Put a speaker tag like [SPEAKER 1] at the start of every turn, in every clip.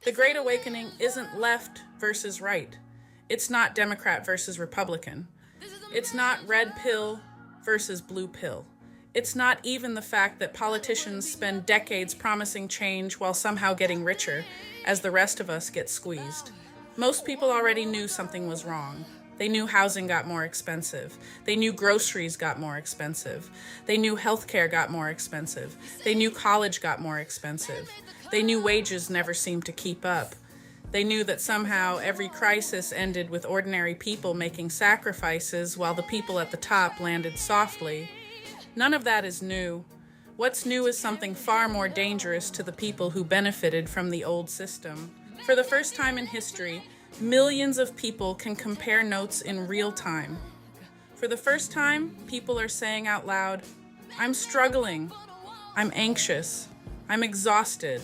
[SPEAKER 1] The Great Awakening isn't left versus right. It's not Democrat versus Republican. It's not red pill versus blue pill. It's not even the fact that politicians spend decades promising change while somehow getting richer as the rest of us get squeezed. Most people already knew something was wrong. They knew housing got more expensive. They knew groceries got more expensive. They knew healthcare got more expensive. They knew college got more expensive. They knew wages never seemed to keep up. They knew that somehow every crisis ended with ordinary people making sacrifices while the people at the top landed softly. None of that is new. What's new is something far more dangerous to the people who benefited from the old system. For the first time in history, millions of people can compare notes in real time. For the first time, people are saying out loud, "I'm struggling. I'm anxious. I'm exhausted.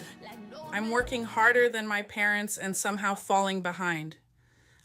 [SPEAKER 1] I'm working harder than my parents and somehow falling behind.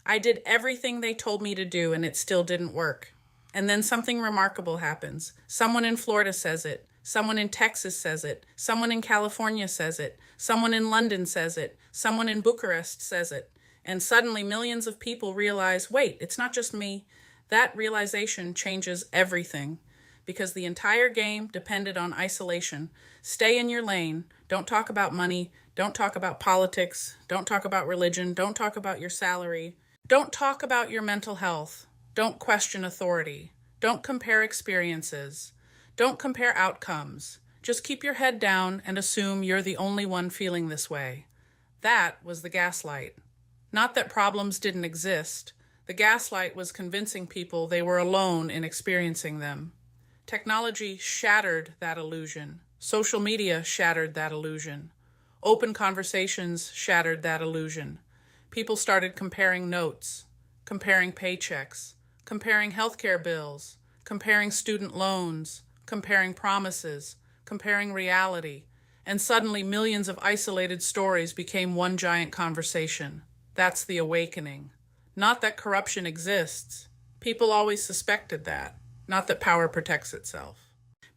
[SPEAKER 1] I did everything they told me to do and it still didn't work." And then something remarkable happens. Someone in Florida says it. Someone in Texas says it. Someone in California says it. Someone in London says it. Someone in Bucharest says it. And suddenly millions of people realize, wait, it's not just me. That realization changes everything because the entire game depended on isolation. Stay in your lane. Don't talk about money. Don't talk about politics. Don't talk about religion. Don't talk about your salary. Don't talk about your mental health. Don't question authority. Don't compare experiences. Don't compare outcomes. Just keep your head down and assume you're the only one feeling this way. That was the gaslight. Not that problems didn't exist. The gaslight was convincing people they were alone in experiencing them. Technology shattered that illusion. Social media shattered that illusion. Open conversations shattered that illusion. People started comparing notes, comparing paychecks, comparing healthcare bills, comparing student loans, comparing promises, comparing reality, and suddenly millions of isolated stories became one giant conversation. That's the awakening. Not that corruption exists. People always suspected that. Not that power protects itself.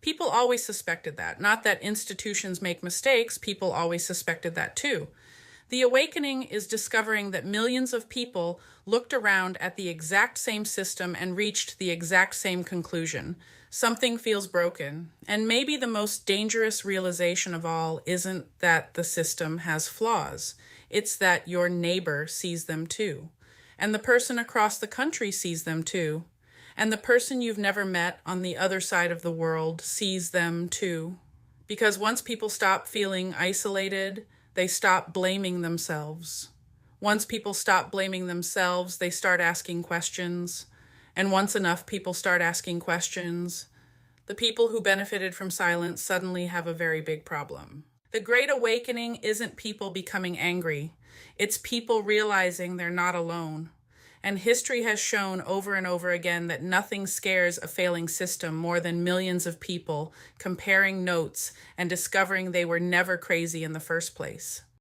[SPEAKER 1] People always suspected that. Not that institutions make mistakes. People always suspected that too. The awakening is discovering that millions of people looked around at the exact same system and reached the exact same conclusion. Something feels broken. And maybe the most dangerous realization of all isn't that the system has flaws. It's that your neighbor sees them too. And the person across the country sees them too. And the person you've never met on the other side of the world sees them too. Because once people stop feeling isolated, they stop blaming themselves. Once people stop blaming themselves, they start asking questions. And once enough people start asking questions, the people who benefited from silence suddenly have a very big problem. The Great Awakening isn't people becoming angry. It's people realizing they're not alone. And history has shown over and over again that nothing scares a failing system more than millions of people comparing notes and discovering they were never crazy in the first place.